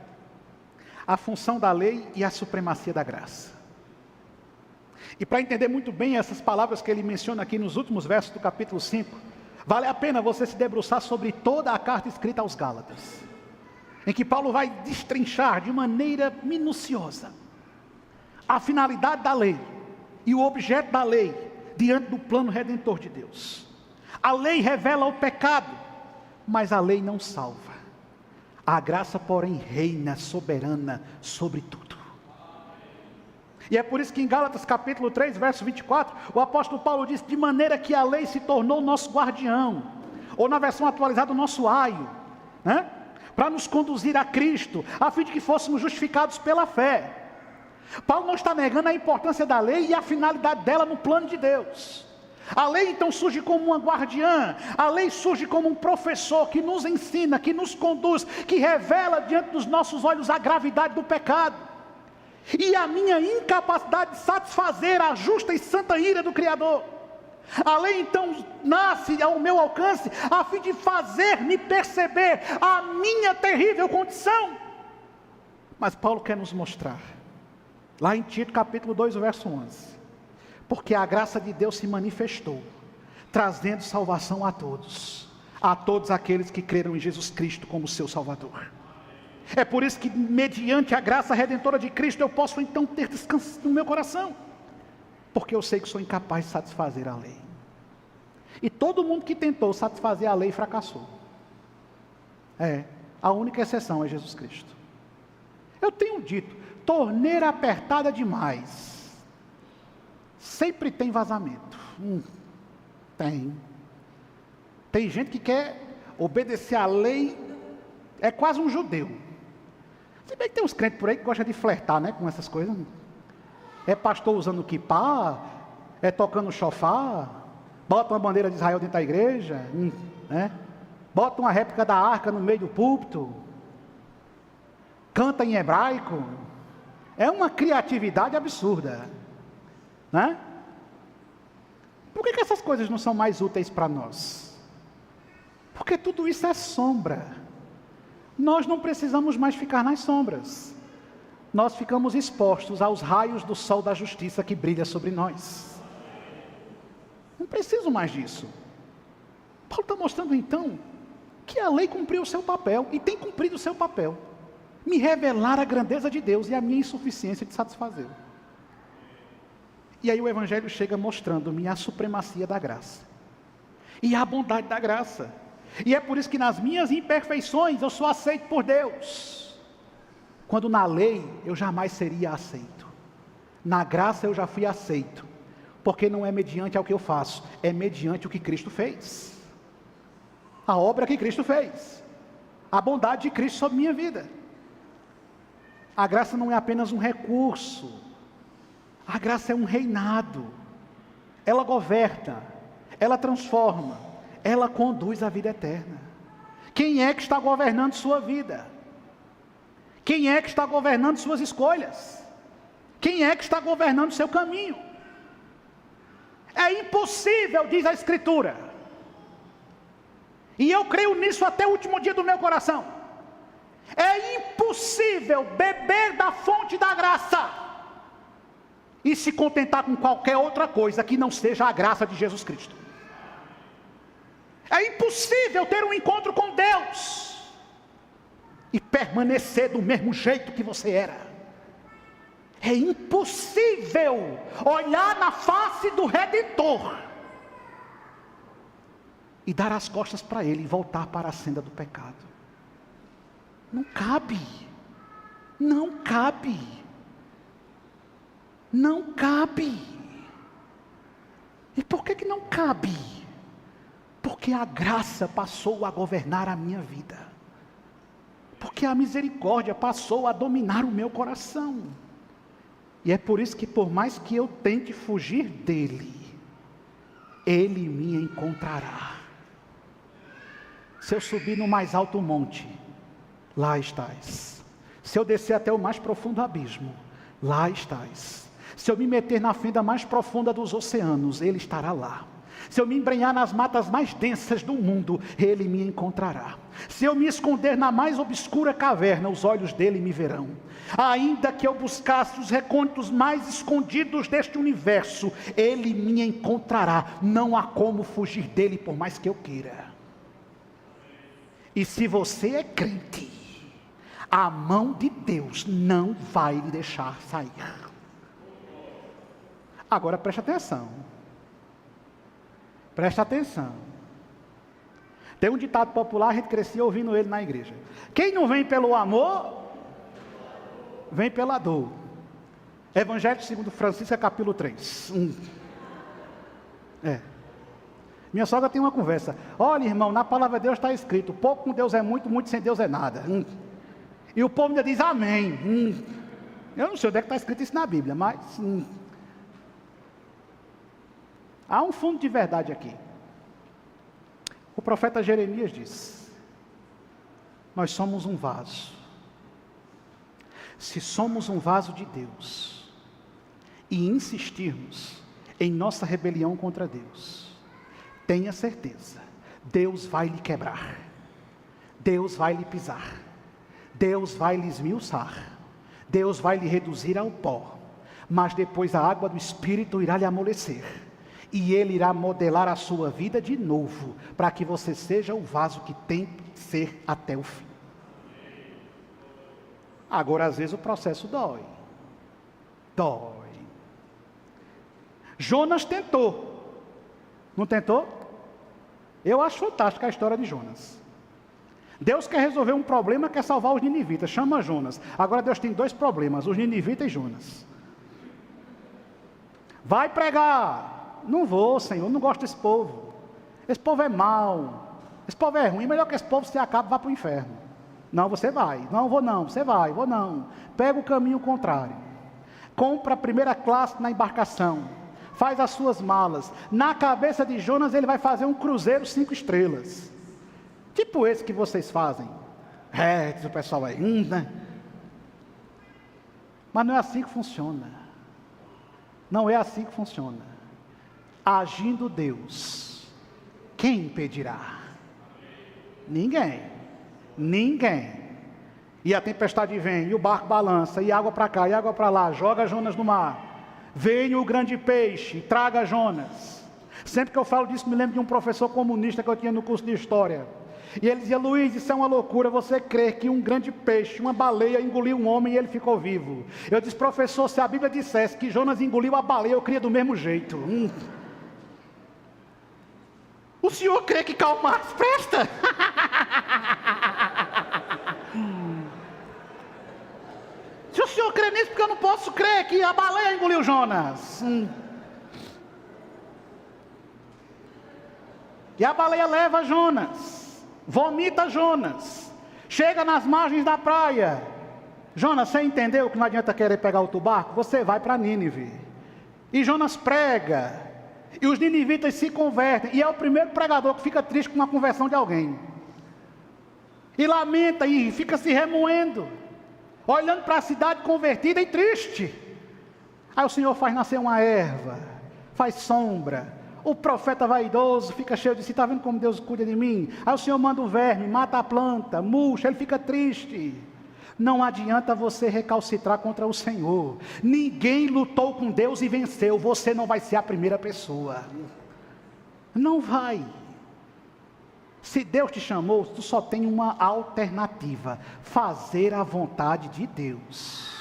a função da lei e a supremacia da graça. E para entender muito bem essas palavras que ele menciona aqui nos últimos versos do capítulo 5, vale a pena você se debruçar sobre toda a carta escrita aos Gálatas, em que Paulo vai destrinchar de maneira minuciosa a finalidade da lei e o objeto da lei diante do plano redentor de Deus. A lei revela o pecado, mas a lei não salva. A graça, porém, reina soberana sobre tudo. E é por isso que em Gálatas capítulo 3, verso 24, o apóstolo Paulo diz: de maneira que a lei se tornou nosso guardião, ou na versão atualizada, o nosso aio, né? Para nos conduzir a Cristo, a fim de que fôssemos justificados pela fé. Paulo não está negando a importância da lei e a finalidade dela no plano de Deus. A lei então surge como uma guardiã, a lei surge como um professor que nos ensina, que nos conduz, que revela diante dos nossos olhos a gravidade do pecado e a minha incapacidade de satisfazer a justa e santa ira do Criador. A lei então nasce ao meu alcance a fim de fazer-me perceber a minha terrível condição. Mas Paulo quer nos mostrar, lá em Tito capítulo 2, verso 11, porque a graça de Deus se manifestou, trazendo salvação a todos aqueles que creram em Jesus Cristo como seu Salvador. É por isso que, mediante a graça redentora de Cristo, eu posso então ter descanso no meu coração, porque eu sei que sou incapaz de satisfazer a lei. E todo mundo que tentou satisfazer a lei fracassou. A única exceção é Jesus Cristo. Eu tenho dito, torneira apertada demais sempre tem vazamento. Tem gente que quer obedecer à lei, é quase um judeu. Se bem que tem uns crentes por aí que gostam de flertar, né, com essas coisas. É pastor usando quipá, é tocando chofar, bota uma bandeira de Israel dentro da igreja, né? Bota uma réplica da arca no meio do púlpito, canta em hebraico. É uma criatividade absurda, né? Por que essas coisas não são mais úteis para nós? Porque tudo isso é sombra. Nós não precisamos mais ficar nas sombras. Nós ficamos expostos aos raios do sol da justiça que brilha sobre nós. Não preciso mais disso. Paulo está mostrando então que a lei cumpriu o seu papel e tem cumprido o seu papel, me revelar a grandeza de Deus e a minha insuficiência de satisfazê-lo. E aí o Evangelho chega mostrando-me a supremacia da graça e a bondade da graça. E é por isso que nas minhas imperfeições eu sou aceito por Deus, quando na lei eu jamais seria aceito. Na graça eu já fui aceito, porque não é mediante ao que eu faço, é mediante o que Cristo fez, a obra que Cristo fez, a bondade de Cristo sobre minha vida. A graça não é apenas um recurso, a graça é um reinado. Ela governa, ela transforma, ela conduz à vida eterna. Quem é que está governando sua vida? Quem é que está governando suas escolhas? Quem é que está governando seu caminho? É impossível, diz a Escritura, e eu creio nisso até o último dia do meu coração. É impossível beber da fonte da graça e se contentar com qualquer outra coisa que não seja a graça de Jesus Cristo. É impossível ter um encontro com Deus e permanecer do mesmo jeito que você era. É impossível olhar na face do Redentor e dar as costas para ele e voltar para a senda do pecado. Não cabe. Não cabe. Não cabe. E por que não cabe? Porque a graça passou a governar a minha vida. Porque a misericórdia passou a dominar o meu coração. E é por isso que, por mais que eu tente fugir dele, ele me encontrará. Se eu subir no mais alto monte, lá estás. Se eu descer até o mais profundo abismo, lá estás. Se eu me meter na fenda mais profunda dos oceanos, ele estará lá. Se eu me embrenhar nas matas mais densas do mundo, ele me encontrará. Se eu me esconder na mais obscura caverna, os olhos dele me verão. Ainda que eu buscasse os recônditos mais escondidos deste universo, ele me encontrará. Não há como fugir dele, por mais que eu queira. E se você é crente, a mão de Deus não vai lhe deixar sair. Agora preste atenção. Preste atenção. Tem um ditado popular, a gente crescia ouvindo ele na igreja. Quem não vem pelo amor, vem pela dor. Evangelho segundo Francisco, capítulo 3. Minha sogra tem uma conversa. Olha, irmão, na palavra de Deus está escrito: pouco com Deus é muito, muito sem Deus é nada. E o povo ainda diz amém. Eu não sei onde é que está escrito isso na Bíblia, mas há um fundo de verdade aqui. O profeta Jeremias diz: nós somos um vaso. Se somos um vaso de Deus e insistirmos em nossa rebelião contra Deus, tenha certeza, Deus vai lhe quebrar, Deus vai lhe pisar, Deus vai lhe esmiuçar, Deus vai lhe reduzir ao pó, mas depois a água do Espírito irá lhe amolecer, e Ele irá modelar a sua vida de novo, para que você seja o vaso que tem que ser até o fim. Agora, às vezes o processo dói. Jonas tentou, não tentou? Eu acho fantástica a história de Jonas. Deus quer resolver um problema, quer salvar os ninivitas, chama Jonas. Agora Deus tem dois problemas, os ninivitas e Jonas. Vai pregar. Não vou, Senhor, não gosto desse povo. Esse povo é mau, esse povo é ruim, melhor que esse povo se acabe e vá para o inferno. Não, você vai. Não, vou não, você vai, vou não. Pega o caminho contrário. Compra a primeira classe na embarcação. Faz as suas malas. Na cabeça de Jonas ele vai fazer um cruzeiro 5 estrelas. Tipo esse que vocês fazem. Diz o pessoal aí, né? Mas não é assim que funciona. Não é assim que funciona. Agindo Deus, quem impedirá? Ninguém. E a tempestade vem, e o barco balança, e água para cá, e água para lá, joga Jonas no mar. Vem o grande peixe, traga Jonas. Sempre que eu falo disso, me lembro de um professor comunista que eu tinha no curso de História. E ele dizia: Luiz, isso é uma loucura, você crer que um grande peixe, uma baleia, engoliu um homem e ele ficou vivo. Eu disse: professor, se a Bíblia dissesse que Jonas engoliu a baleia, eu cria do mesmo jeito. O senhor crê que Karl Marx presta? Se o senhor crê nisso, porque eu não posso crer que a baleia engoliu Jonas. E a baleia leva Jonas, vomita Jonas, chega nas margens da praia. Jonas, você entendeu que não adianta querer pegar outro barco? Você vai para Nínive. E Jonas prega, e os ninivitas se convertem, e é o primeiro pregador que fica triste com a conversão de alguém. E lamenta, e fica se remoendo, olhando para a cidade convertida e triste. Aí o Senhor faz nascer uma erva, faz sombra. O profeta vaidoso fica cheio de si, está vendo como Deus cuida de mim? Aí o Senhor manda o verme, mata a planta, murcha, ele fica triste. Não adianta você recalcitrar contra o Senhor. Ninguém lutou com Deus e venceu. Você não vai ser a primeira pessoa. Não vai. Se Deus te chamou, tu só tem uma alternativa: fazer a vontade de Deus.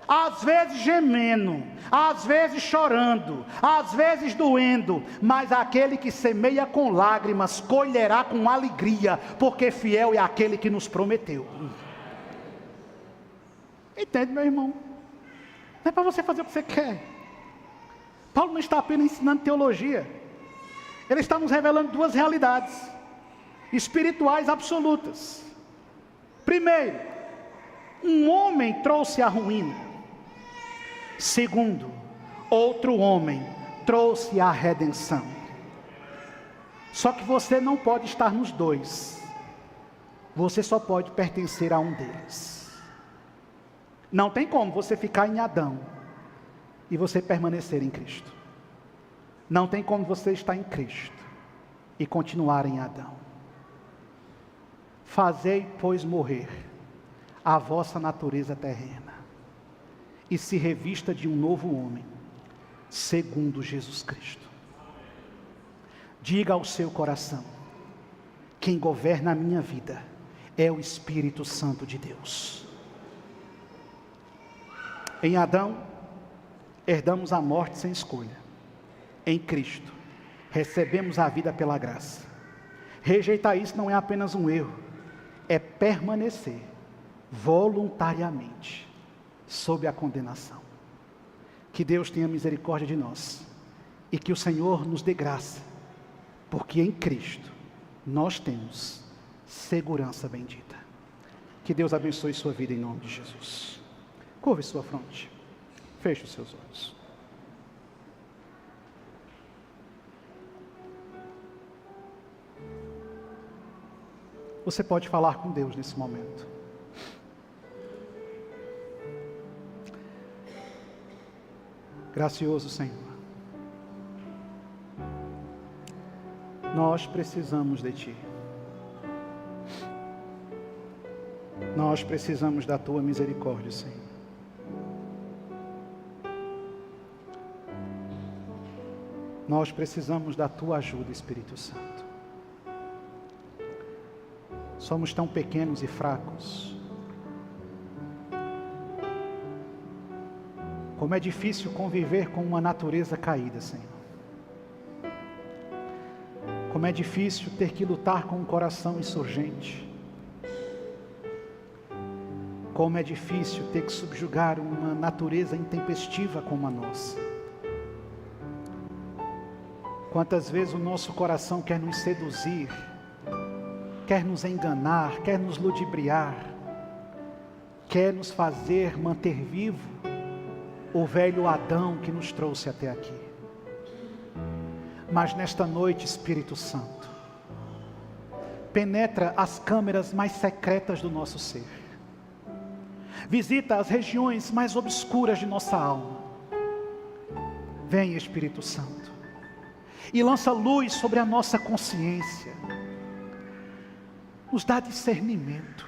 às vezes gemendo, às vezes chorando, às vezes doendo, mas aquele que semeia com lágrimas, colherá com alegria, porque fiel é aquele que nos prometeu. Entende, meu irmão? Não é para você fazer o que você quer. Paulo não está apenas ensinando teologia, ele está nos revelando duas realidades espirituais absolutas. Primeiro, um homem trouxe a ruína. Segundo, outro homem trouxe a redenção. Só que você não pode estar nos dois. Você só pode pertencer a um deles. Não tem como você ficar em Adão e você permanecer em Cristo. Não tem como você estar em Cristo e continuar em Adão. Fazei, pois, morrer a vossa natureza terrena e se revista de um novo homem, segundo Jesus Cristo. Diga ao seu coração: quem governa a minha vida é o Espírito Santo de Deus. Em Adão, herdamos a morte sem escolha. Em Cristo, recebemos a vida pela graça. Rejeitar isso não é apenas um erro, é permanecer voluntariamente sob a condenação. Que Deus tenha misericórdia de nós e que o Senhor nos dê graça, porque em Cristo nós temos segurança bendita. Que Deus abençoe sua vida em nome de Jesus. Curve sua fronte, feche os seus olhos. Você pode falar com Deus nesse momento. Gracioso Senhor, nós precisamos de Ti. Nós precisamos da Tua misericórdia, Senhor. Nós precisamos da Tua ajuda, Espírito Santo. Somos tão pequenos e fracos. Como é difícil conviver com uma natureza caída, Senhor. Como é difícil ter que lutar com um coração insurgente. Como é difícil ter que subjugar uma natureza intempestiva como a nossa. Quantas vezes o nosso coração quer nos seduzir, quer nos enganar, quer nos ludibriar, quer nos fazer manter vivo o velho Adão que nos trouxe até aqui. Mas nesta noite, Espírito Santo, penetra as câmeras mais secretas do nosso ser. Visita as regiões mais obscuras de nossa alma. Vem, Espírito Santo, e lança luz sobre a nossa consciência. Nos dá discernimento.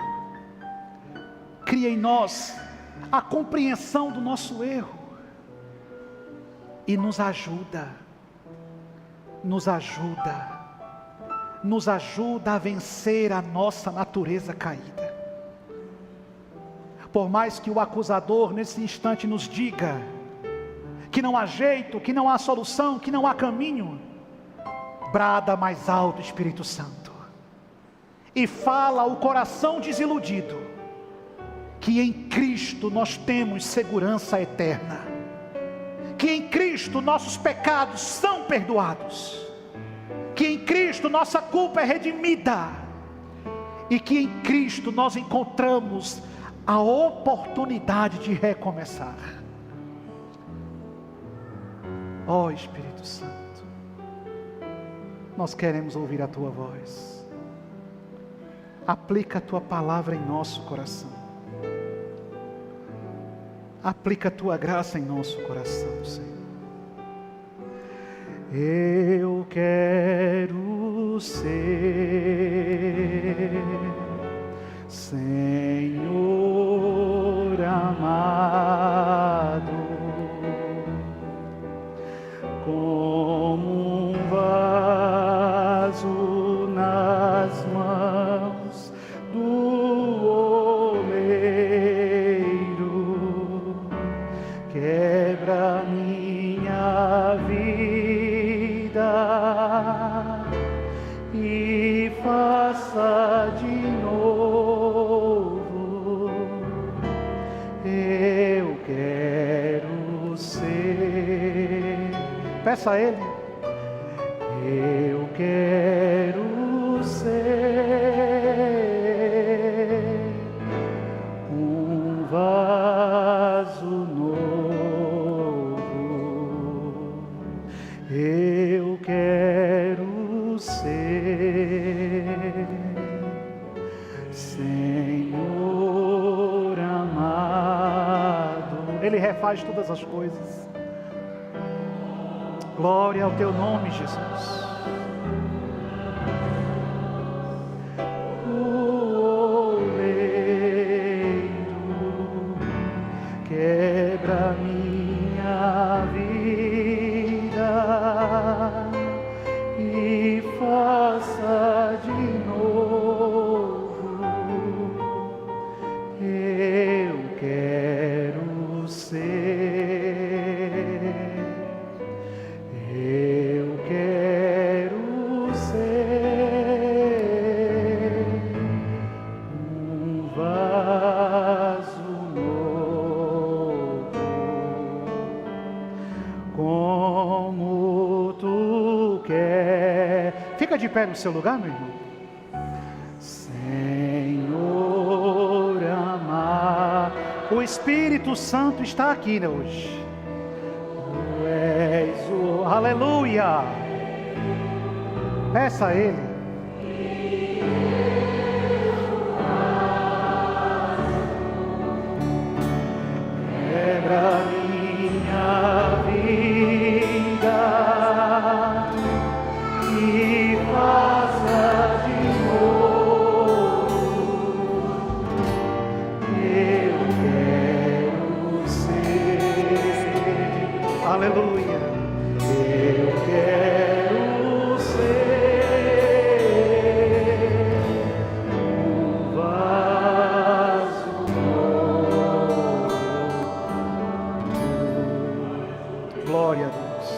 Cria em nós a compreensão do nosso erro. E nos ajuda a vencer a nossa natureza caída. Por mais que o acusador nesse instante nos diga que não há jeito, que não há solução, que não há caminho, brada mais alto, Espírito Santo, e fala ao coração desiludido que em Cristo nós temos segurança eterna, que em Cristo nossos pecados são perdoados, que em Cristo nossa culpa é redimida, e que em Cristo nós encontramos a oportunidade de recomeçar. Ó Espírito Santo, nós queremos ouvir a Tua voz. Aplica a Tua palavra em nosso coração. Aplica a Tua graça em nosso coração, Senhor. Eu quero ser, Senhor amado, como um vaso nas mãos do oleiro. ser. Peça a Ele. Eu quero ser um vaso novo. Eu quero ser, Senhor amado. Ele refaz todas as coisas. Glória ao teu nome, Jesus. O oleiro quebra minha vida e faça de novo. Eu quero ser. Eu quero ser um vaso novo, como tu quer. Fica de pé no seu lugar, meu irmão. Senhor amado, o Espírito Santo está aqui, né, hoje. Tu és o... Aleluia! Peça a Ele. Quebra minha vida e faça de novo. Eu quero ser. Aleluia. Eu quero ser um vaso novo. Glória a Deus.